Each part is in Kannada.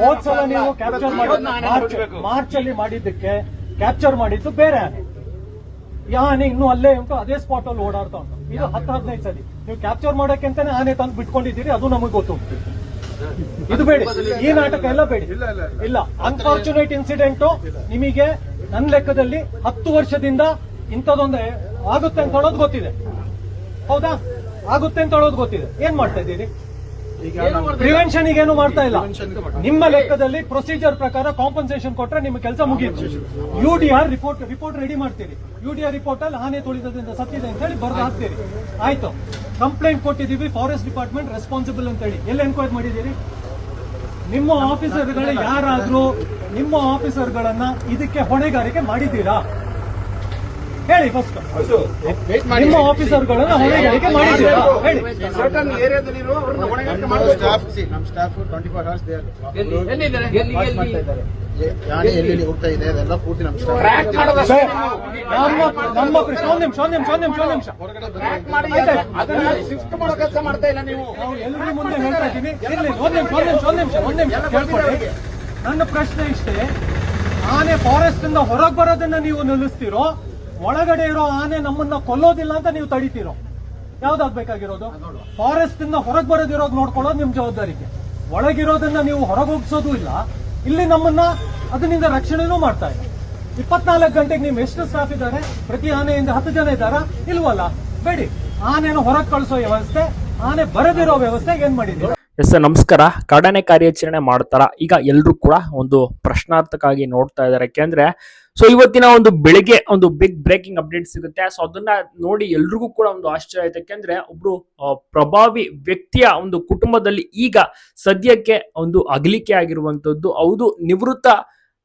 ಹೋದ್ಸಲ ನೀವು ಕ್ಯಾಪ್ಚರ್ ಮಾರ್ಚ್ ಅಲ್ಲಿ ಮಾಡಿದ್ದಕ್ಕೆ ಕ್ಯಾಪ್ಚರ್ ಮಾಡಿದ್ದು ಬೇರೆ ಆನೆ. ಆನೆ ಇನ್ನೂ ಅಲ್ಲೇ ಉಂಟು, ಅದೇ ಸ್ಪಾಟ್ ಅಲ್ಲಿ ಓಡಾಡ್ತಾ ಉಂಟು. ಇದು 10-15 ಸಲ ನೀವು ಕ್ಯಾಪ್ಚರ್ ಮಾಡಕ್ಕೆ ಅಂತಾನೆ ಆನೆ ತಂದು ಬಿಟ್ಕೊಂಡಿದ್ದೀರಿ, ಅದು ನಮಗೆ ಗೊತ್ತುಂಟು. ಇದು ಬೇಡಿ, ಈ ನಾಟಕ ಎಲ್ಲ ಬೇಡಿ. ಇಲ್ಲ, ಅನ್ಫಾರ್ಚುನೇಟ್ ಇನ್ಸಿಡೆಂಟ್ ನಿಮಗೆ ನನ್ನ ಲೆಕ್ಕದಲ್ಲಿ 10 ವರ್ಷದಿಂದ ಇಂಥದೊಂದು ಆಗುತ್ತೆ ಅಂತ ಹೇಳೋದು ಗೊತ್ತಿದೆ. ಹೌದಾ? ಆಗುತ್ತೆ ಅಂತ ಹೇಳೋದು ಗೊತ್ತಿದೆ. ಏನ್ ಮಾಡ್ತಾ ಇದ್ದೀರಿ? ಪ್ರಿವೆನ್ಷನ್ ಏನು ಮಾಡ್ತಾ ಇಲ್ಲ. ನಿಮ್ಮ ಲೆಕ್ಕದಲ್ಲಿ ಪ್ರೊಸೀಜರ್ ಪ್ರಕಾರ ಕಾಂಪನ್ಸೇಷನ್ ಕೊಟ್ರೆ ನಿಮ್ಮ ಕೆಲಸ ಮುಗಿಯುತ್ತೆ. UDR ರಿಪೋರ್ಟ್ ರೆಡಿ ಮಾಡ್ತೀರಿ. UDR ರಿಪೋರ್ಟ್ ಅಲ್ಲಿ ಆನೆ ತುಳಿತದಿಂದ ಸತ್ತಿದೆ ಅಂತ ಹೇಳಿ ಬರೆದು ಹಾಕ್ತೀರಿ. ಆಯ್ತು, ಕಂಪ್ಲೇಂಟ್ ಕೊಟ್ಟಿದ್ದೀವಿ, ಫಾರೆಸ್ಟ್ ಡಿಪಾರ್ಟ್ಮೆಂಟ್ ರೆಸ್ಪಾನ್ಸಿಬಲ್ ಅಂತ ಹೇಳಿ. ಎಲ್ಲಿ ಎನ್ಕ್ವೈರಿ ಮಾಡಿದ್ದೀರಿ? ನಿಮ್ಮ ಆಫೀಸರ್ಗಳು ಯಾರಾದ್ರೂ ನಿಮ್ಮ ಆಫೀಸರ್ಗಳನ್ನ ಇದಕ್ಕೆ ಹೊಣೆಗಾರಿಕೆ ಮಾಡಿದ್ದೀರಾ? ಹೇಳಿ ಫಸ್ಟ್. ನಿಮ್ಮ ಆಫೀಸರ್ಗಳನ್ನ ಹೊಣೆಗಾರಿಕೆ ಮಾಡಿದ್ದೀರಾ? ಹೇಳಿ. ಹೋಗ್ತಾ ಇದೆ ಅದೆಲ್ಲ ಪೂರ್ತಿ ನಮ್ಮ ನಿಮಿಷ ಎಲ್ಲರೂ ಮುಂದೆ ಹೇಳ್ತಾ ಇದ್ದೀನಿ. ಒಂದ್ ನಿಮಿಷ ಕೇಳ್ಕೊಳ್ಳಿ. ನನ್ನ ಪ್ರಶ್ನೆ ಇಷ್ಟೇ, ಆನೆ ಫಾರೆಸ್ಟ್ ಇಂದ ಹೊರಗೆ ಬರೋದನ್ನ ನೀವು ನಿಲ್ಲಿಸ್ತೀರೋ, ಒಳಗಡೆ ಇರೋ ಆನೆ ನಮ್ಮನ್ನ ಕೊಲ್ಲೋದಿಲ್ಲ ಅಂತ ನೀವು ತಡಿತೀರೋ? ಯಾವ್ದಾಗ್ಬೇಕಾಗಿರೋದು? ಫಾರೆಸ್ಟ್ ಇಂದ ಹೊರಗೆ ಬರೋದಿರೋದು ನೋಡ್ಕೊಳ್ಳೋದು ನಿಮ್ ಜವಾಬ್ದಾರಿಗೆ. ಒಳಗಿರೋದನ್ನ ನೀವು ಹೊರಗೆ ಹೋಗಿಸೋದು ಇಲ್ಲ, ಇಲ್ಲಿ ನಮ್ಮನ್ನ ಅದರಿಂದ ರಕ್ಷಣೆನೂ ಮಾಡ್ತಾ ಇಲ್ಲ. 24 ಗಂಟೆಗೆ ನೀವು ಎಷ್ಟು ಸ್ಟಾಫ್ ಇದ್ದಾರೆ? ಪ್ರತಿ ಆನೆಯಿಂದ 10 ಜನ ಇದ್ದಾರಾ? ಇಲ್ವಲ್ಲ. ಬೇಡಿ, ಆನೆಯನ್ನು ಹೊರಗೆ ಕಳಿಸೋ ವ್ಯವಸ್ಥೆ, ಆನೆ ಬರದಿರೋ ವ್ಯವಸ್ಥೆ ಏನ್ ಮಾಡಿದ್ದೀರಾ? ಎಸ್ ಸರ್, ನಮಸ್ಕಾರ. ಕಾಡಾನೆ ಕಾರ್ಯಾಚರಣೆ ಮಾಡ್ತಾರ? ಈಗ ಎಲ್ರು ಕೂಡ ಒಂದು ಪ್ರಶ್ನಾರ್ಥಕ್ಕಾಗಿ ನೋಡ್ತಾ ಇದ್ದಾರೆ. ಯಾಕೆಂದ್ರೆ ಸೊ ಇವತ್ತಿನ ಒಂದು ಬೆಳಿಗ್ಗೆ ಒಂದು ಬಿಗ್ ಬ್ರೇಕಿಂಗ್ ಅಪ್ಡೇಟ್ ಸಿಗುತ್ತೆ. ಸೊ ಅದನ್ನ ನೋಡಿ ಎಲ್ರಿಗೂ ಕೂಡ ಒಂದು ಆಶ್ಚರ್ಯ ಆಯ್ತು. ಯಾಕೆಂದ್ರೆ ಒಬ್ರು ಪ್ರಭಾವಿ ವ್ಯಕ್ತಿಯ ಒಂದು ಕುಟುಂಬದಲ್ಲಿ ಈಗ ಸದ್ಯಕ್ಕೆ ಒಂದು ಅಗಲಿಕೆ ಆಗಿರುವಂತದ್ದು. ಹೌದು, ನಿವೃತ್ತ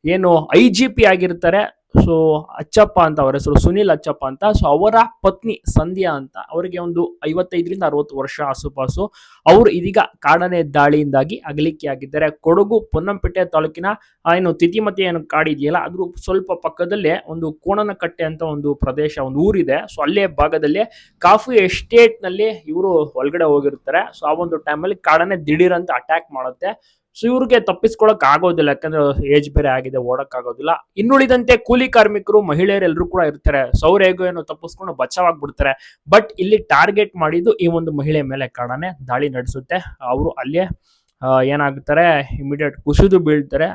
ಏನು IGP ಆಗಿರ್ತಾರೆ, ಸೊ ಅಚ್ಚಪ್ಪ ಅಂತ, ಅವರ ಹೆಸರು ಸುನಿಲ್ ಅಚ್ಚಪ್ಪ ಅಂತ. ಸೊ ಅವರ ಪತ್ನಿ ಸಂಧ್ಯಾ ಅಂತ, ಅವರಿಗೆ ಒಂದು 55ರಿಂದ 60 ವರ್ಷ ಆಸುಪಾಸು. ಅವರು ಇದೀಗ ಕಾಡಾನೆ ದಾಳಿಯಿಂದಾಗಿ ಅಗಲಿಕೆಯಾಗಿದ್ದಾರೆ. ಕೊಡಗು ಪೊನ್ನಂಪೇಟೆ ತಾಲೂಕಿನ ಏನು ತಿತಿಮತಿ ಏನು ಕಾಡಿದೆಯಲ್ಲ, ಅದ್ರ ಸ್ವಲ್ಪ ಪಕ್ಕದಲ್ಲೇ ಒಂದು ಕೋಣನಕಟ್ಟೆ ಅಂತ ಒಂದು ಪ್ರದೇಶ, ಒಂದು ಊರಿದೆ. ಸೊ ಅಲ್ಲೇ ಭಾಗದಲ್ಲಿ ಕಾಫಿ ಎಸ್ಟೇಟ್ ನಲ್ಲಿ ಇವರು ಒಳಗಡೆ ಹೋಗಿರ್ತಾರೆ. ಸೊ ಆ ಒಂದು ಟೈಮಲ್ಲಿ ಕಾಡಾನೆ ದಿಢೀರ್ ಅಂತ ಅಟ್ಯಾಕ್ ಮಾಡುತ್ತೆ. ಸೊ ಇವ್ರಿಗೆ ತಪ್ಪಿಸ್ಕೊಳಕ್ ಆಗೋದಿಲ್ಲ, ಯಾಕಂದ್ರೆ ಏಜ್ ಬೇರೆ ಆಗಿದೆ, ಓಡಕ್ ಆಗೋದಿಲ್ಲ. ಇನ್ನುಳಿದಂತೆ ಕೂಲಿ ಕಾರ್ಮಿಕರು, ಮಹಿಳೆಯರೆಲ್ಲರೂ ಕೂಡ ಇರ್ತಾರೆ. ಸೌರೇಗು ಏನು ತಪ್ಪಿಸ್ಕೊಂಡು ಬಚಾವಾಗ್ಬಿಡ್ತಾರೆ. ಬಟ್ ಇಲ್ಲಿ ಟಾರ್ಗೆಟ್ ಮಾಡಿದ್ದು ಈ ಒಂದು ಮಹಿಳೆ ಮೇಲೆ ಕಾಡಾನೆ ದಾಳಿ ನಡೆಸುತ್ತೆ. ಅವರು ಅಲ್ಲೇ ಏನಾಗ್ತಾರೆ, ಇಮಿಡಿಯೇಟ್ ಕುಸಿದು ಬೀಳ್ತಾರೆ.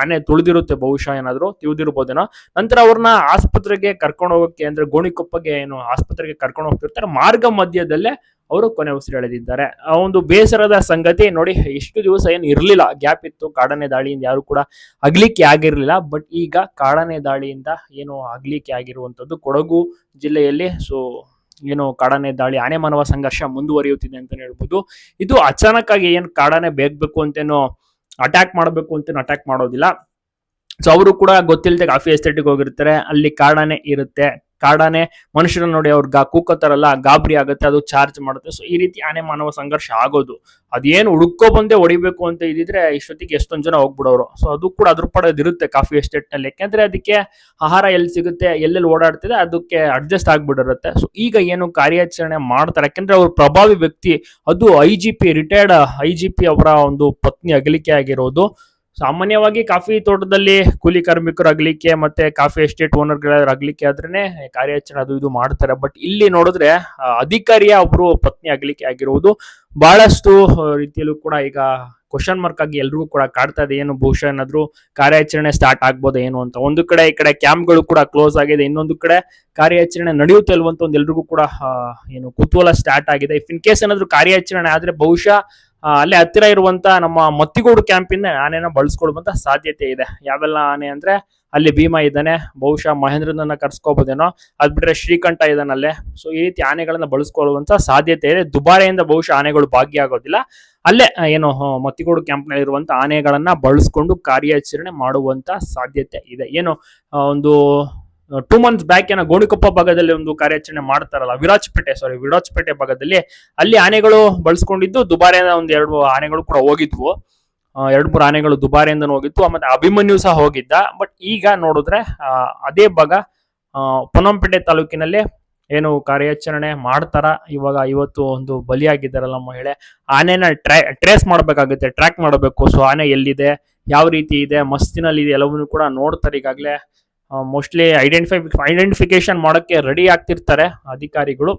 ಆನೆ ತುಳಿದಿರುತ್ತೆ, ಬಹುಶಃ ಏನಾದ್ರು ತಿವಿದಿರ್ಬೋದೇನೋ. ನಂತರ ಅವ್ರನ್ನ ಆಸ್ಪತ್ರೆಗೆ ಕರ್ಕೊಂಡು ಹೋಗಕ್ಕೆ, ಅಂದ್ರೆ ಗೋಣಿಕೊಪ್ಪಗೆ ಏನು ಆಸ್ಪತ್ರೆಗೆ ಕರ್ಕೊಂಡು ಹೋಗ್ತಿರ್ತಾರೆ. ಮಾರ್ಗ ಮಧ್ಯದಲ್ಲೇ ಅವರು ಕೊನೆ ಉಸಿರೆಳೆದಿದ್ದಾರೆ. ಆ ಒಂದು ಬೇಸರದ ಸಂಗತಿ ನೋಡಿ. ಎಷ್ಟು ದಿವಸ ಏನು ಇರ್ಲಿಲ್ಲ, ಗ್ಯಾಪ್ ಇತ್ತು. ಕಾಡಾನೆ ದಾಳಿಯಿಂದ ಯಾರು ಕೂಡ ಅಗಲಿಕೆ ಆಗಿರ್ಲಿಲ್ಲ. ಬಟ್ ಈಗ ಕಾಡಾನೆ ದಾಳಿಯಿಂದ ಏನು ಅಗಲಿಕೆ ಆಗಿರುವಂತದ್ದು ಕೊಡಗು ಜಿಲ್ಲೆಯಲ್ಲಿ. ಸೊ ಏನು ಕಾಡಾನೆ ದಾಳಿ, ಆನೆ ಮಾನವ ಸಂಘರ್ಷ ಮುಂದುವರಿಯುತ್ತಿದೆ ಅಂತ ಹೇಳ್ಬೋದು. ಇದು ಅಚಾನಕ್ ಆಗಿ ಏನು ಕಾಡಾನೆ ಬೇಕು ಅಂತೇನೋ ಅಟ್ಯಾಕ್ ಮಾಡಬೇಕು ಅಂತೇನು ಅಟ್ಯಾಕ್ ಮಾಡೋದಿಲ್ಲ. ಸೊ ಅವರು ಕೂಡ ಗೊತ್ತಿಲ್ಲದೆ ಕಾಫಿ ಎಸ್ಟೇಟ್ಗೆ ಹೋಗಿರ್ತಾರೆ. ಅಲ್ಲಿ ಕಾಡಾನೆ ಇರುತ್ತೆ. ಕಾಡಾನೆ ಮನುಷ್ಯರನ್ನ ನೋಡಿ ಅವ್ರ ಕೂಕೋತಾರಲ್ಲ, ಗಾಬರಿ ಆಗುತ್ತೆ, ಅದು ಚಾರ್ಜ್ ಮಾಡುತ್ತೆ. ಸೊ ಈ ರೀತಿ ಆನೆ ಮಾನವ ಸಂಘರ್ಷ ಆಗೋದು. ಅದೇನು ಹುಡುಕೋ ಬಂದೆ ಹೊಡಿಬೇಕು ಅಂತ ಇದ್ದಿದ್ರೆ ಇಷ್ಟೊತ್ತಿಗೆ ಎಷ್ಟೊಂದ್ ಜನ ಹೋಗ್ಬಿಡೋರು. ಸೊ ಅದು ಕೂಡ ಅದ್ರ ಪಡೆದಿರುತ್ತೆ ಕಾಫಿ ಎಸ್ಟೇಟ್ ನಲ್ಲಿ. ಯಾಕೆಂದ್ರೆ ಅದಕ್ಕೆ ಆಹಾರ ಎಲ್ಲಿ ಸಿಗುತ್ತೆ, ಎಲ್ಲೆಲ್ಲಿ ಓಡಾಡ್ತಿದೆ, ಅದಕ್ಕೆ ಅಡ್ಜಸ್ಟ್ ಆಗ್ಬಿಡಿರುತ್ತೆ. ಸೊ ಈಗ ಏನು ಕಾರ್ಯಾಚರಣೆ ಮಾಡ್ತಾರೆ, ಯಾಕೆಂದ್ರೆ ಅವ್ರ ಪ್ರಭಾವಿ ವ್ಯಕ್ತಿ, ಅದು IGP, ರಿಟೈರ್ಡ್ IGP ಅವರ ಒಂದು ಪತ್ನಿ ಅಗಲಿಕೆ ಆಗಿರೋದು. ಸಾಮಾನ್ಯವಾಗಿ ಕಾಫಿ ತೋಟದಲ್ಲಿ ಕೂಲಿ ಕಾರ್ಮಿಕರು ಅಗಲಿಕೆ ಮತ್ತೆ ಕಾಫಿ ಎಸ್ಟೇಟ್ ಓನರ್ಗಳ ಅಗಲಿಕೆ ಆದ್ರೇನೆ ಕಾರ್ಯಾಚರಣೆ ಅದು ಇದು ಮಾಡ್ತಾರೆ. ಬಟ್ ಇಲ್ಲಿ ನೋಡಿದ್ರೆ ಅಧಿಕಾರಿಯ ಒಬ್ರು ಪತ್ನಿ ಅಗಲಿಕೆ ಆಗಿರುವುದು ಬಹಳಷ್ಟು ರೀತಿಯಲ್ಲೂ ಕೂಡ ಈಗ ಕ್ವಶನ್ ಮಾರ್ಕ್ ಆಗಿ ಎಲ್ರಿಗೂ ಕೂಡ ಕಾಡ್ತಾ ಇದೆ. ಏನು ಬಹುಶಃ ಏನಾದ್ರು ಕಾರ್ಯಾಚರಣೆ ಸ್ಟಾರ್ಟ್ ಆಗ್ಬೋದ ಏನು ಅಂತ. ಒಂದು ಕಡೆ ಈ ಕಡೆ ಕ್ಯಾಂಪ್ಗಳು ಕೂಡ ಕ್ಲೋಸ್ ಆಗಿದೆ, ಇನ್ನೊಂದು ಕಡೆ ಕಾರ್ಯಾಚರಣೆ ನಡೆಯುತ್ತೆ ಇಲ್ವಂತ ಒಂದು ಎಲ್ರಿಗೂ ಕೂಡ ಏನು ಕುತೂಹಲ ಸ್ಟಾರ್ಟ್ ಆಗಿದೆ. ಇಫ್ ಇನ್ ಕೇಸ್ ಏನಾದ್ರು ಕಾರ್ಯಾಚರಣೆ ಆದ್ರೆ ಬಹುಶಃ ಅಲ್ಲೇ ಹತ್ತಿರ ಇರುವಂತ ನಮ್ಮ ಮತ್ತಿಗೋಡು ಕ್ಯಾಂಪಿಂದ ಆನೆನ ಬಳಸ್ಕೊಳ್ಳುವಂತ ಸಾಧ್ಯತೆ ಇದೆ. ಯಾವೆಲ್ಲ ಆನೆ ಅಂದ್ರೆ ಅಲ್ಲಿ ಭೀಮಾ ಇದ್ದಾನೆ, ಬಹುಶಃ ಮಹೇಂದ್ರನನ್ನ ಕರ್ಸ್ಕೋಬಹುದೇನೋ, ಅದ್ ಬಿಟ್ರೆ ಶ್ರೀಕಂಠ ಇದಾನಲ್ಲೇ. ಸೊ ಈ ರೀತಿ ಆನೆಗಳನ್ನ ಬಳಸ್ಕೊಳ್ಳುವಂತ ಸಾಧ್ಯತೆ ಇದೆ. ದುಬಾರೆಯಿಂದ ಬಹುಶಃ ಆನೆಗಳು ಭಾಗಿಯಾಗೋದಿಲ್ಲ. ಅಲ್ಲೇ ಏನು ಮತ್ತಿಗೋಡು ಕ್ಯಾಂಪ್ ನಲ್ಲಿ ಇರುವಂತ ಆನೆಗಳನ್ನ ಬಳಸ್ಕೊಂಡು ಕಾರ್ಯಾಚರಣೆ ಮಾಡುವಂತ ಸಾಧ್ಯತೆ ಇದೆ. ಏನು ಒಂದು 2 months ಬ್ಯಾಕ್ ಏನೋ ಗೋಣಿಕೊಪ್ಪ ಭಾಗದಲ್ಲಿ ಒಂದು ಕಾರ್ಯಾಚರಣೆ ಮಾಡ್ತಾರಲ್ಲ, ವಿರಾಜಪೇಟೆ ಭಾಗದಲ್ಲಿ, ಅಲ್ಲಿ ಆನೆಗಳು ಬಳಸ್ಕೊಂಡಿದ್ದು ದುಬಾರಿಯಿಂದ ಒಂದ್ 2 ಆನೆಗಳು ಕೂಡ ಹೋಗಿದ್ವು. 2-3 ಆನೆಗಳು ದುಬಾರಿಯಿಂದ ಹೋಗಿತ್ತು. ಮತ್ತೆ ಅಭಿಮನ್ಯು ಸಹ ಹೋಗಿದ್ದ. ಬಟ್ ಈಗ ನೋಡಿದ್ರೆ ಅದೇ ಭಾಗ ಪೊನ್ನಂಪೇಟೆ ತಾಲೂಕಿನಲ್ಲಿ ಏನು ಕಾರ್ಯಾಚರಣೆ ಮಾಡ್ತಾರ. ಇವಾಗ ಇವತ್ತು ಒಂದು ಬಲಿಯಾಗಿದ್ದಾರಲ್ಲ ಮಹಿಳೆ, ಆನೆನ ಟ್ರೇಸ್ ಮಾಡಬೇಕಾಗುತ್ತೆ, ಟ್ರ್ಯಾಕ್ ಮಾಡಬೇಕು. ಸೊ ಆನೆ ಎಲ್ಲಿದೆ, ಯಾವ ರೀತಿ ಇದೆ, ಮಸ್ತಿನಲ್ಲಿ ಇದೆ, ಎಲ್ಲವನ್ನೂ ಕೂಡ ನೋಡ್ತಾರೆ. ಈಗಾಗಲೇ ಮೋಸ್ಟ್ಲಿ ಐಡೆಂಟಿಫಿಕೇಶನ್ ಮಾಡೋಕ್ಕೆ ರೆಡಿ ಆಗ್ತಿರ್ತಾರೆ ಅಧಿಕಾರಿಗಳು.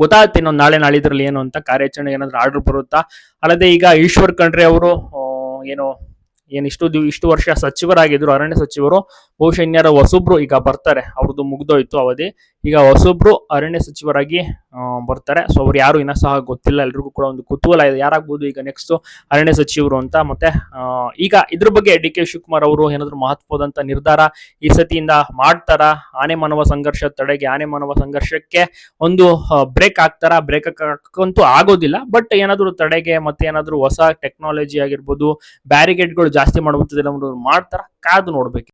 ಗೊತ್ತಾಗುತ್ತೆ ಇನ್ನೊಂದು ನಾಳಿದ್ರಲ್ಲಿ ಏನು ಅಂತ, ಕಾರ್ಯಾಚರಣೆ ಏನಾದ್ರು ಆರ್ಡರ್ ಬರುತ್ತಾ. ಅಲ್ಲದೆ ಈಗ ಈಶ್ವರ್ ಖಂಡ್ರೆ ಅವರು ಇಷ್ಟು ವರ್ಷ ಸಚಿವರಾಗಿದ್ರು, ಅರಣ್ಯ ಸಚಿವರು, ಬಹುಶಃ ಇನ್ಯಾರ ಹೊಸಬ್ರು ಈಗ ಬರ್ತಾರೆ, ಅವ್ರದ್ದು ಮುಗ್ದೋಯ್ತು ಅವಧಿ. ಈಗ ಹೊಸಬ್ರು ಅರಣ್ಯ ಸಚಿವರಾಗಿ ಬರ್ತಾರೆ. ಸೊ ಅವ್ರು ಯಾರು ಇನ್ನೂ ಸಹ ಗೊತ್ತಿಲ್ಲ. ಎಲ್ರಿಗೂ ಕೂಡ ಒಂದು ಕುತೂಹಲ ಇದೆ, ಯಾರಾಗ್ಬೋದು ಈಗ ನೆಕ್ಸ್ಟ್ ಅರಣ್ಯ ಸಚಿವರು ಅಂತ. ಮತ್ತೆ ಈಗ ಇದ್ರ ಬಗ್ಗೆ ಡಿ ಕೆ ಶಿವಕುಮಾರ್ ಅವರು ಏನಾದ್ರು ಮಹತ್ವದಂತ ನಿರ್ಧಾರ ಈ ಸತಿಯಿಂದ ಮಾಡ್ತಾರ? ಆನೆ ಮಾನವ ಸಂಘರ್ಷ ತಡೆಗೆ, ಆನೆ ಮಾನವ ಸಂಘರ್ಷಕ್ಕೆ ಒಂದು ಬ್ರೇಕ್ ಹಾಕ್ತಾರ? ಬ್ರೇಕ್ ಹಾಕಂತೂ ಆಗೋದಿಲ್ಲ, ಬಟ್ ಏನಾದ್ರು ತಡೆಗೆ ಮತ್ತೆ ಏನಾದ್ರು ಹೊಸ ಟೆಕ್ನಾಲಜಿ ಆಗಿರ್ಬೋದು, ಬ್ಯಾರಿಗೇಡ್ಗಳು ಜಾಸ್ತಿ ಮಾಡುವಂಥದ್ದೆಲ್ಲ ಮಾಡ್ತಾರ? ಕಾದು ನೋಡ್ಬೇಕು.